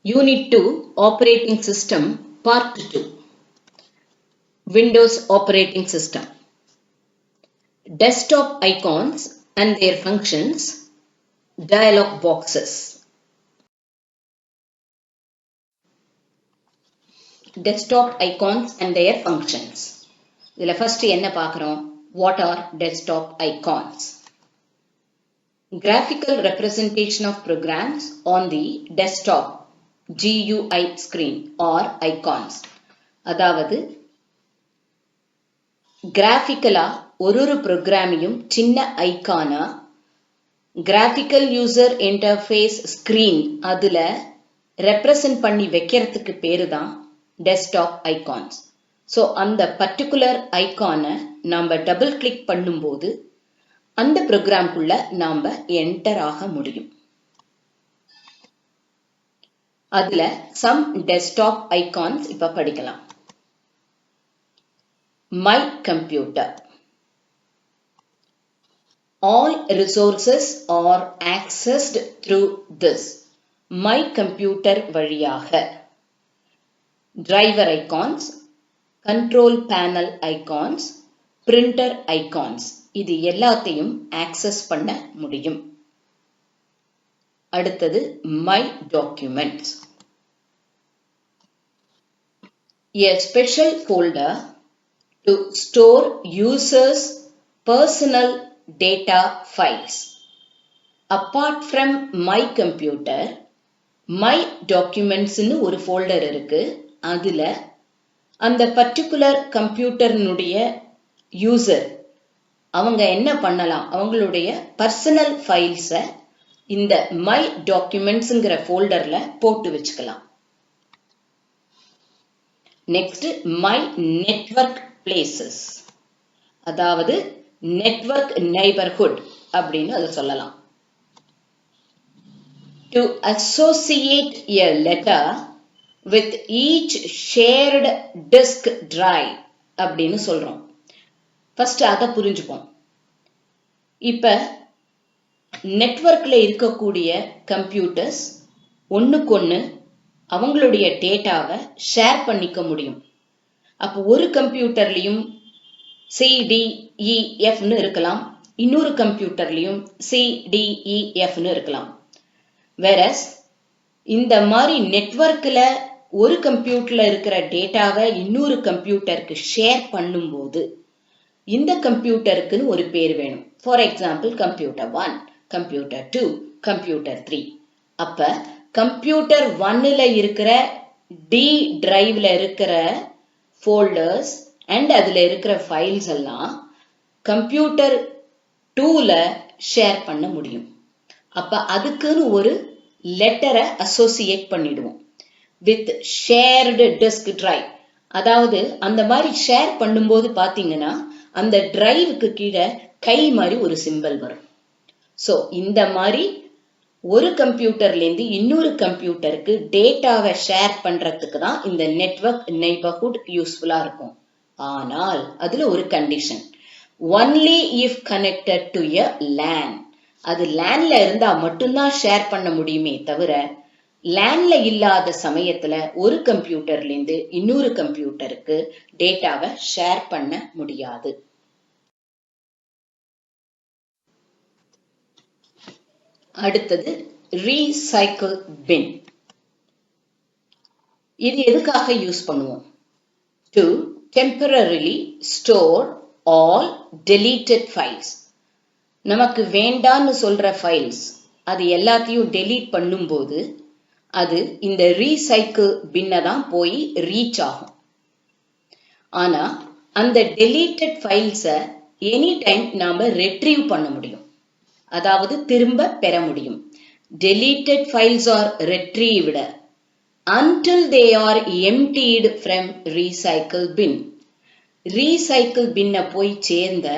Unit 2 Operating System Part 2 Windows Operating System Desktop icons and their functions Dialog boxes Desktop icons and their functions இதில first என்ன பார்க்கிறோம் What are desktop icons? Graphical representation of programs on the desktop GUI screen or icons. அதாவது கிராஃபிக்கலா ஒரு ப்ரோக்ராமையும் சின்ன ஐகானா graphical user interface screen அதுல represent பண்ணி வைக்கிறதுக்கு பேரு தான் டெஸ்க்டாப் ஐகான்ஸ். ஸோ அந்த பர்டிகுலர் ஐகானை நாம டபுள் கிளிக் பண்ணும்போது அந்த ப்ரோக்ராம்குள்ள நாம என்டர் ஆக முடியும். அதுல சம் டெஸ்க்டாப் ஐகான்ஸ் இப்ப படிக்கலாம். My computer. All resources are accessed through this. My computer வழியாக. Driver icons, control panel icons, printer icons. இது எல்லாத்தையும் access பண்ண முடியும். அடுத்தது My documents. A special folder to store users' personal data files. Apart from My Computer, My Documents னு ஒரு folder இருக்கு. அதுல அந்த particular கம்ப்யூட்டர்னுடைய யூசர் அவங்க என்ன பண்ணலாம் அவங்களுடைய personal files-அ இந்த My Documents-ங்கிற folder-ல போட்டு வச்சுக்கலாம். Next, My Network Places. அதாவது network neighborhood அப்படின்னு அதை சொல்லலாம். To associate a letter with each shared disk drive அப்படின்னு சொல்றோம். First அதை புரிஞ்சுப்போம். இப்ப நெட்வொர்க்ல இருக்கக்கூடிய கம்ப்யூட்டர்ஸ் ஒண்ணுக்கொண்ணு அவங்களுடைய டேட்டாவை ஷேர் பண்ணிக்க முடியும். அப்போ ஒரு கம்ப்யூட்டர்லயும் CDEFன்னு இருக்கலாம், இன்னொரு கம்ப்யூட்டர்லயும் CDEFன்னு இருக்கலாம். Whereas இந்த மாதிரி நெட்வொர்க்ல ஒரு கம்ப்யூட்டர்ல இருக்கிற டேட்டாவை இன்னொரு கம்ப்யூட்டருக்கு ஷேர் பண்ணும்போது இந்த கம்ப்யூட்டருக்குன்னு ஒரு பேர் வேணும். For example computer 1, computer 2, computer 3. அப்ப கம்ப்யூட்டர் 1ல இருக்கிற டி டிரைவ்ல இருக்கிற ஃபோல்டர்ஸ் அண்ட் அதுல இருக்கிற ஃபைல்ஸ் எல்லாம் கம்ப்யூட்டர் 2ல ஷேர் பண்ண முடியும். அப்ப அதுக்குன்னு ஒரு லெட்டரை அசோசியேட் பண்ணிடுவோம் வித் ஷேர்டு டிஸ்க் டிரைவ். அதாவது அந்த மாதிரி ஷேர் பண்ணும்போது பாத்தீங்கன்னா அந்த டிரைவுக்கு கீழே கை மாதிரி ஒரு சிம்பல் வரும். ஸோ இந்த மாதிரி ஒரு கம்ப்யூட்டர்ல இருந்து இன்னொரு கம்ப்யூட்டருக்கு டேட்டாவை ஷேர் பண்றதுக்கு தான் இந்த நெட்வொர்க் நெய்பர்ஹுட் யூஸ்ஃபுல்லா இருக்கும். ஆனால் அதுல ஒரு condition, only if connected to a LAN. அது லேன்ல இருந்தா மட்டும்தான் ஷேர் பண்ண முடியுமே தவிர லேன்ல இல்லாத சமயத்துல ஒரு கம்ப்யூட்டர்ல இருந்து இன்னொரு கம்ப்யூட்டருக்கு டேட்டாவை ஷேர் பண்ண முடியாது. அடுத்தது ரீசைக்கிள் பின். இது எதுக்காக யூஸ் பண்ணுவோம்? To temporarily store all deleted files. நமக்கு வேண்டான்னு சொல்ற ஃபைல்ஸ் அது எல்லாத்தையும் டெலீட் பண்ணும்போது அது இந்த ரீசைக்கிள் பின்னை தான் போய் ரீச் ஆகும். ஆனா அந்த டெலீட்டட் ஃபைல்ஸை எனி டைம் நாம ரெட்ரீவ் பண்ண முடியும், அதாவது திரும்ப பெற முடியும். Deleted files are retrieved until they are emptied from recycle bin. Recycle bin போய் சேர்ந்த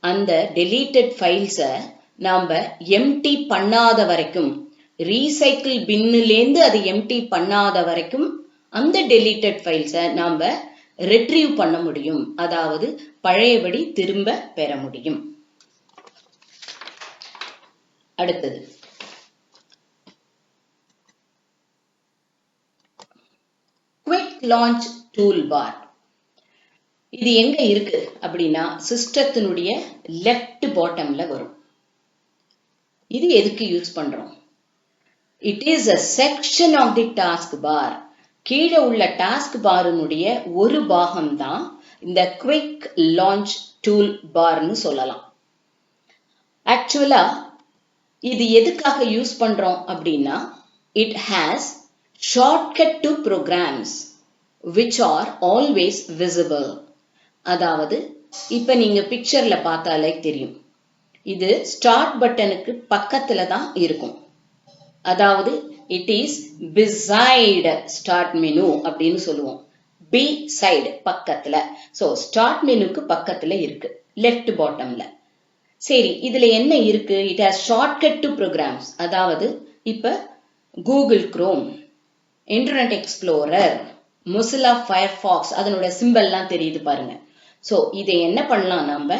அந்த deleted files-அ நாம empty பண்ணாத வரைக்கும், recycle binலேந்து அது empty பண்ணாத வரைக்கும் அந்த deleted files-அ நாம retrieve பண்ண முடியும், அதாவது பழையபடி திரும்ப பெற முடியும். அடுத்தது குவிக் லான்ச் டூல் பார். இது எங்க இருக்கு அப்படின்னா சிஸ்டத்தினுடைய லெஃப்ட் பாட்டம்ல வரும். இது எதுக்கு யூஸ் பண்றோம்? It is a section of the task bar. கீழே உள்ள டாஸ்க் பாரினுடைய ஒரு பாகம் தான் இந்த குவிக் லான்ச் டூல் பார்னு சொல்லலாம். ஆக்சுவலா இது எதுக்காக யூஸ் பண்றோம் அப்படின்னா it has shortcut to programs which are always visible. அதாவது இப்ப நீங்க பிக்சர்ல பார்த்தாலே தெரியும், இது ஸ்டார்ட் பட்டனுக்கு பக்கத்துல தான் இருக்கும். அதாவது it is beside start menu அப்படின்னு சொல்லுவோம். beside பக்கத்துல. so start menuக்கு பக்கத்துல இருக்கு, left bottomல. சரி, இதுல என்ன இருக்கு? it has shortcut to programs. அதாவது இப்ப Google Chrome, Internet Explorer, Mozilla Firefox அதனோட சிம்பல்லாம் தெரியுது பாருங்க. so இதை என்ன பண்ணலாம்? நம்ம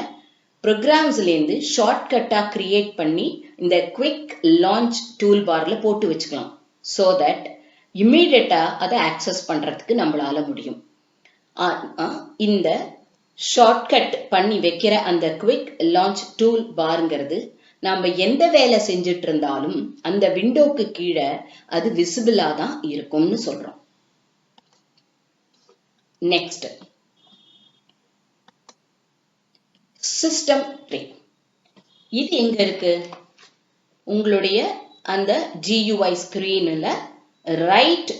ப்ரோக்ராம்ஸ்ல இருந்து ஷார்ட்கட்டா கிரியேட் பண்ணி இந்த குவிக் லான்ச் டூல் பார்ல போட்டு வச்சுக்கலாம். so that இமீடியட்டா அதை ஆக்சஸ் பண்றதுக்கு நம்மளால முடியும். இந்த ஷார்ட்கட் பண்ணி வைக்கிற அந்த குவிக் லான்ச் டூல் பார்ங்கிறது நாம எந்த வேலை செஞ்சுட்டு இருந்தாலும் அந்த விண்டோக்கு கீழே அது விசிபிளா தான் இருக்கும்னு சொல்றோம். Next, system tree. இது எங்க இருக்கு? உங்களுடைய அந்த GUI ஸ்கிரீன்ல ரைட்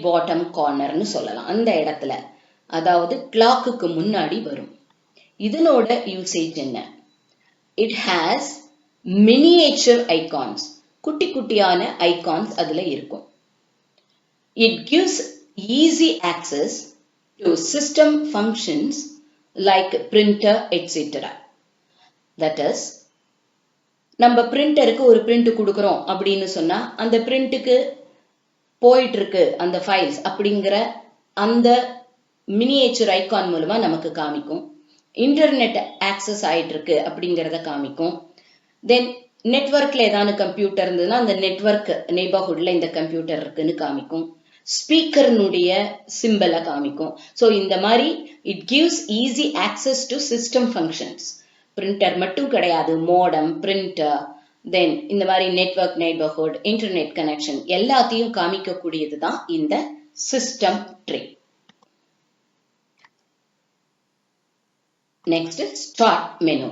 பாட்டம் கார்னர்னு சொல்லலாம். அந்த இடத்துல, அதாவது கிளாக்குக்கு முன்னாடி வரும். இதனோட யூசேஜ் என்ன? it has miniature icons. குட்டி குட்டியான ஐகான்ஸ் அதுல இருக்கும். it gives easy access to system functions like printer etc. that is, நம்ம பிரிண்டருக்கு ஒரு பிரிண்ட் கொடுக்கிறோம் அப்படின்னு சொன்னா அந்த பிரிண்ட்டுக்கு போயிட்டு இருக்கு அந்த ஃபைல்ஸ் அப்படிங்கிற அந்த மினியேச்சர் ஐகான் மூலமா நமக்கு காமிக்கும். இன்டர்நெட் ஆக்சஸ் ஆயிட்டு இருக்கு அப்படிங்கிறத காமிக்கும். தென் நெட்வொர்க்ல ஏதாவது கம்ப்யூட்டர் இருந்ததுன்னா அந்த நெட்வொர்க் நெய்பர்ஹுட்ல இந்த கம்ப்யூட்டர் இருக்குன்னு காமிக்கும். ஸ்பீக்கர்னுடைய சிம்பலை காமிக்கும். ஸோ இந்த மாதிரி it gives easy access to system functions. Printer மட்டும் கிடையாது, மோடம், பிரிண்டர், தென் இந்த மாதிரி நெட்வொர்க், நெய்பர்ஹுட், இன்டர்நெட் கனெக்ஷன் எல்லாத்தையும் காமிக்கக்கூடியது தான் இந்த system tree. Next, start menu.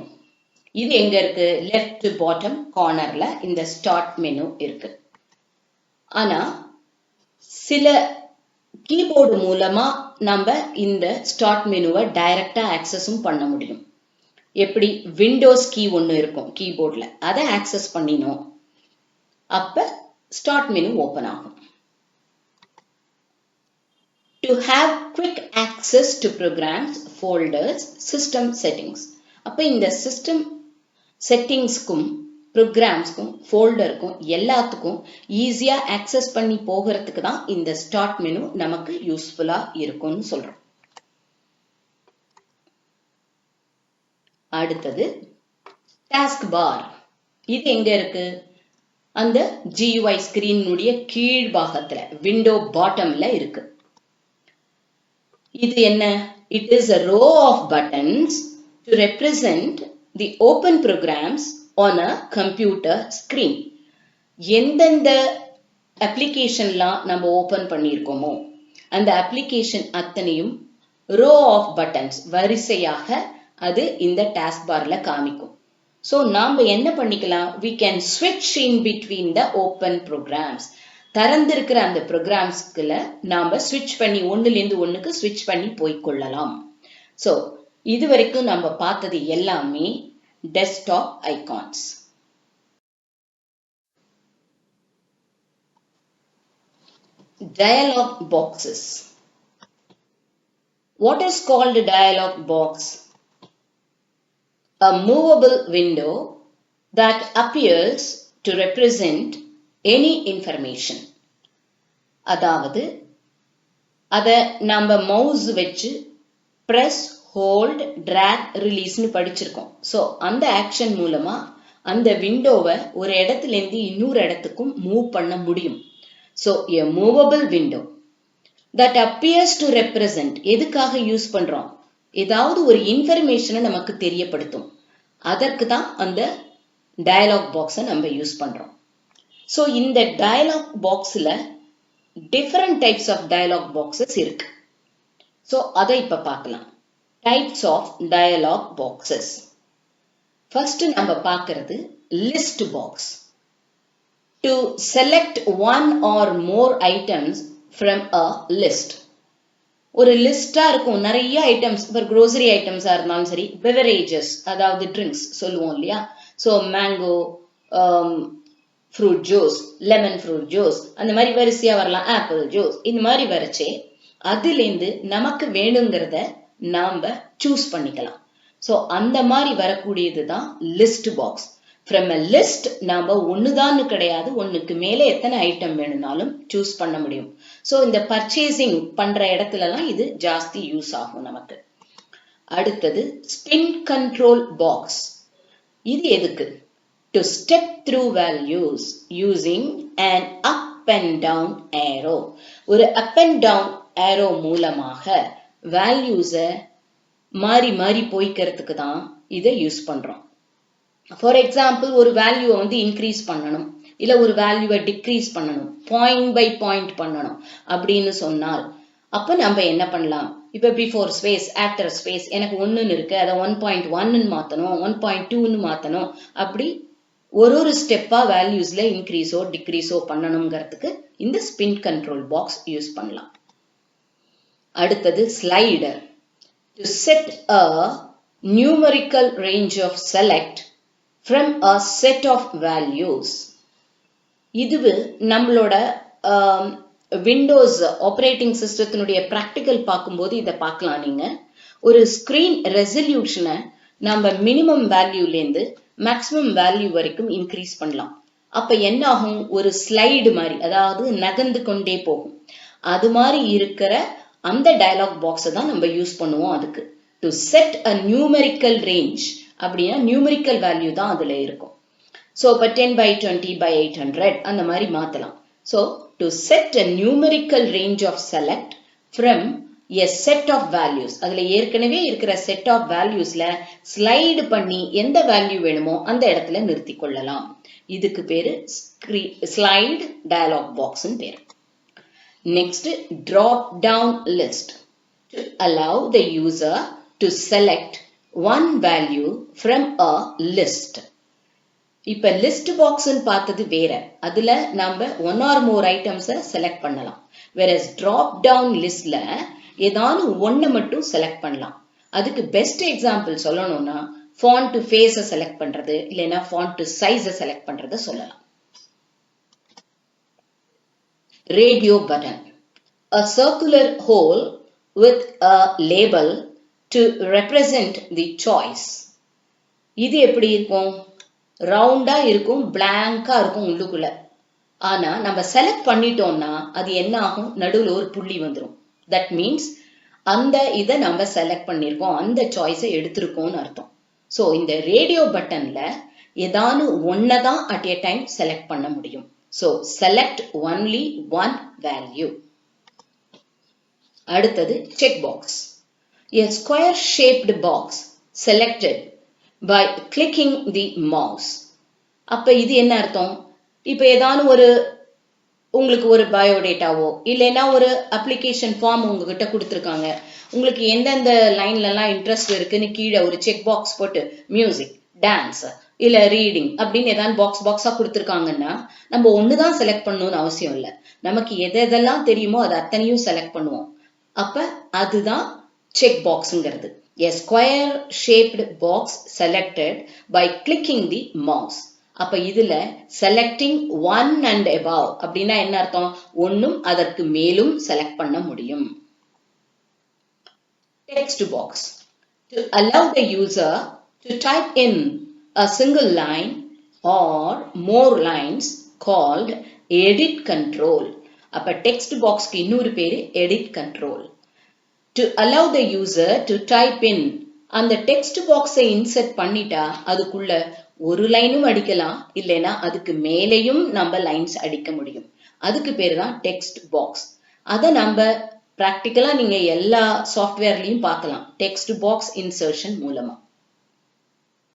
இது எங்க இருக்கு? லெஃப்ட் பாட்டம் கார்னர்ல இந்த ஸ்டார்ட் மெனு இருக்கு. ஆனா சில கீபோர்டு மூலமா நம்ம இந்த ஸ்டார்ட் மெனுவை டைரக்டா ஆக்சஸும் பண்ண முடியும். எப்படி? விண்டோஸ் கீ ஒன்னு இருக்கும் கீபோர்ட்ல, அதை ஆக்சஸ் பண்ணினோம் அப்ப ஸ்டார்ட் மெனு ஓபன் ஆகும். To have quick access to programs, folders, system settings. அப்ப இந்த சிஸ்டம் செட்டிங்ஸ்க்கும் ப்ரோக்ராம்ஸ்க்கும் ஃபோல்டருக்கும் எல்லாத்துக்கும் ஈஸியா ஆக்சஸ் பண்ணி போகிறதுக்கு தான் இந்த ஸ்டார்ட் மெனு நமக்கு யூஸ்ஃபுல்லா இருக்கும்னு சொல்றோம். அடுத்தது டாஸ்க் பார். இது எங்க இருக்கு? அந்த GUI ஸ்கிரீனுடைய கீழ் பாகத்துல விண்டோ பாட்டம்ல இருக்கு. இது என்ன? It is a row of buttons to represent the open programs on a computer screen. எந்தெந்த அப்ளிகேஷன்லாம் நம்ம ஓபன் பண்ணியிருக்கோமோ அந்த அப்ளிகேஷன் அத்தனையும் ரோ ஆஃப் பட்டன்ஸ் வரிசையாக அது இந்த டாஸ்க் பார்ல காமிக்கும். ஸோ நாம என்ன பண்ணிக்கலாம்? we can switch in between the open programs. திறந்திருக்கிற அந்த ப்ரோக்ராம்ஸ்க்குள்ள நாம ஸ்விட்ச் பண்ணி ஒன்னுலேருந்து ஒன்னுக்கு ஸ்விட்ச் பண்ணி போய்கொள்ளலாம். ஸோ இது வரைக்கும் நம்ம பார்த்தது எல்லாமே desktop icons. Dialog boxes. What is called a dialog box? A movable window that appears to represent any information. அதாவது அத நம்ம மவுஸ் வச்சு press, hold, drag, releaseனு படிச்சிருக்கோம். ஸோ அந்த ஆக்ஷன் மூலமா அந்த விண்டோவை ஒரு இடத்துல இருந்து இன்னொரு இடத்துக்கும் மூவ் பண்ண முடியும். So a movable window that appears to represent எதுக்காக யூஸ் பண்றோம்? ஏதாவது ஒரு இன்ஃபர்மேஷனை நமக்கு தெரியப்படுத்தும். அதற்கு தான் அந்த டயலாக் பாக்ஸை நம்ம யூஸ் பண்றோம். ஸோ இந்த டயலாக் பாக்ஸ்ல different types of dialog boxes இருக்கு. ஸோ அதை இப்ப பார்க்கலாம். Types of dialog boxes. First நம்ம பார்க்கிறது list box. To select one or more items from a list. ஒரு லிஸ்டா இருக்கும், நிறைய ஐட்டம்ஸ். இப்போ grocery ஐட்டம்ஸா இருந்தாலும் சரி, beverages அதாவது ட்ரிங்க்ஸ் சொல்லுவோம் இல்லையா. So mango fruit juice, lemon fruit juice, அந்த மாதிரி வரிசையா வரலாம். ஆப்பிள் ஜூஸ், இந்த மாதிரி வரைச்சே அதுலேருந்து நமக்கு வேணுங்கிறத நாம சூஸ் பண்ணிக்கலாம். ஸோ அந்த மாதிரி வரக்கூடியது தான் list box. From a list நாம ஒண்ணுதான்னு கிடையாது, ஒண்ணுக்கு மேல எத்தனை ஐட்டம் வேணும்னாலும் சூஸ் பண்ண முடியும். ஸோ இந்த பர்ச்சேசிங் பண்ற இடத்துலலாம் இது ஜாஸ்தி யூஸ் ஆகும் நமக்கு. அடுத்தது ஸ்பின் கண்ட்ரோல் பாக்ஸ். இது எதுக்கு? To step through values using an up and down arrow. ஒரு அப் அண்ட் டவுன் ஏரோ மூலமாக வேல்யூஸை மாறி மாறி போய்க்கிறதுக்கு தான் இதை யூஸ் பண்றோம். ஃபார் எக்ஸாம்பிள், ஒரு வேல்யூவை வந்து இன்க்ரீஸ் பண்ணணும், இல்ல ஒரு வேல்யூவை டிக்ரீஸ் பண்ணணும், பாயிண்ட் பை பாயிண்ட் பண்ணணும் அப்படின்னு சொன்னால் அப்ப நம்ம என்ன பண்ணலாம்? இப்ப பிஃபோர் ஸ்பேஸ் ஆஃப்டர் ஸ்பேஸ் எனக்கு 1 இருக்கு, அதை 1.1 மாத்தணும், 1.2 மாத்தணும். அப்படி ஒரு ஸ்டெப்பா வேல்யூஸ்ல இன்க்ரீஸோ டிக்ரீஸோ பண்ணணுங்கிறதுக்கு இந்த ஸ்பின் கண்ட்ரோல் பாக்ஸ் யூஸ் பண்ணலாம். அடுத்தது slider. To set a numerical range of select from a set of values. இது நம்மளோட விண்டோஸ் ஆப்ரேட்டிங் சிஸ்டத்தினுடைய பிராக்டிக்கல் பார்க்கும்போது இதை பார்க்கலாம். நீங்க ஒரு ஸ்கிரீன் ரெசல்யூஷனை நம்ம மினிமம் வேல்யூலேருந்து மேக்சிமம் வேல்யூ வரைக்கும் இன்க்ரீஸ் பண்ணலாம். அப்ப என்ன ஆகும்? ஒரு ஸ்லைடு மாதிரி, அதாவது நகர்ந்து கொண்டே போகும். அது மாதிரி இருக்கிற அந்த டயலாக் பாக்ஸை தான் நம்ம யூஸ் பண்ணுவோம். அதுக்கு to set a numerical range அப்படின்னா நியூமெரிக்கல் வேல்யூ தான் அதுல இருக்கும். ஸோ இப்போ 10/20/800 அந்த மாதிரி மாத்தலாம். So to set a numerical range of select from a set of values. அதுல ஏற்கனவே இருக்கிற செட் ஆஃப் வேல்யூஸ்ல ஸ்லைடு பண்ணி எந்த வேல்யூ வேணுமோ அந்த இடத்துல நிறுத்தி கொள்ளலாம். இதுக்கு பேரு ஸ்லைடு டயலாக் பாக்ஸ் பேரு. Next drop down list. To allow the user to select one value from a list. இப்ப லிஸ்ட் பாக்ஸ் பார்த்தது வேற, அதுல நாம ஒன் ஆர் மோர் ஐட்டம்ஸை செலக்ட் பண்ணலாம். whereas drop down லிஸ்ட்ல ஏதாவது ஒண்ணு மட்டும் செலக்ட் பண்ணலாம். அதுக்கு பெஸ்ட் எக்ஸாம்பிள் சொல்லணும்னா font to face செலக்ட் பண்றது, இல்லைன்னா font to size செலக்ட் பண்றத சொல்லலாம். Radio button. a circular hole with a label to represent the choice. இது எப்படி இருக்கும்? ரவுண்டா இருக்கும், பிளாங்கா இருக்கும் உள்ளுக்குள்ள. ஆனா நம்ம செலக்ட் பண்ணிட்டோம்னா அது என்ன ஆகும்? நடுவுல ஒரு புள்ளி வந்துடும். தட் மீன்ஸ் அந்த இதை நம்ம செலக்ட் பண்ணிருக்கோம், அந்த சாய்ஸை எடுத்திருக்கோம்னு அர்த்தம். ஸோ இந்த ரேடியோ பட்டன்ல ஏதாவது ஒன்னதான் அட் எ டைம் செலக்ட் பண்ண முடியும். So select only one value. அடுத்தது check box. A square shaped box selected by clicking the mouse. அப்ப இது என்ன அர்த்தம்? இப்ப ஏதாவது ஒரு உங்களுக்கு ஒரு பயோடேட்டாவோ இல்லைன்னா ஒரு அப்ளிகேஷன் ஃபார்ம் உங்ககிட்ட கொடுத்துருக்காங்க, உங்களுக்கு எந்தெந்த லைன்லலாம் இன்ட்ரெஸ்ட் இருக்குன்னு கீழே ஒரு செக் பாக்ஸ் போட்டு மியூசிக், டான்ஸ் இல்ல ரீடிங் அப்படின்னு ஏதாவது பாக்ஸா கொடுத்துருக்காங்கன்னா நம்ம ஒண்ணுதான் செலக்ட் பண்ணணும்னு அவசியம் இல்லை. நமக்கு எதெல்லாம் தெரியுமோ அதை அத்தனையும் செலக்ட் பண்ணுவோம். அப்ப அதுதான் check பாக்ஸ்ங்கிறது. A square shaped box selected by clicking the mouse. அப்ப இதுல செலக்டிங் ஒன் அண்ட் above அப்படின்னா என்ன அர்த்தம்? ஒன்னும் அதற்கு மேலும் செலக்ட் பண்ண முடியும். Text box. To allow the user to type in a single line or more lines called edit control. அப்ப text boxக்கு இன்னொரு பேரு edit control. To allow the user to type in, அந்த டெக்ஸ்ட் பாக்ஸை இன்செர்ட் பண்ணிட்டா அதுக்குள்ள ஒரு லைனும் அடிக்கலாம், இல்லைன்னா அதுக்கு மேலேயும் நம்ம லைன்ஸ் அடிக்க முடியும். அதுக்கு பேரு தான் டெக்ஸ்ட் பாக்ஸ். அதை நம்ம ப்ராக்டிக்கலா நீங்க எல்லா சாஃப்ட்வேர்லயும் பார்க்கலாம் டெக்ஸ்ட் பாக்ஸ் இன்சர்ஷன் மூலமா.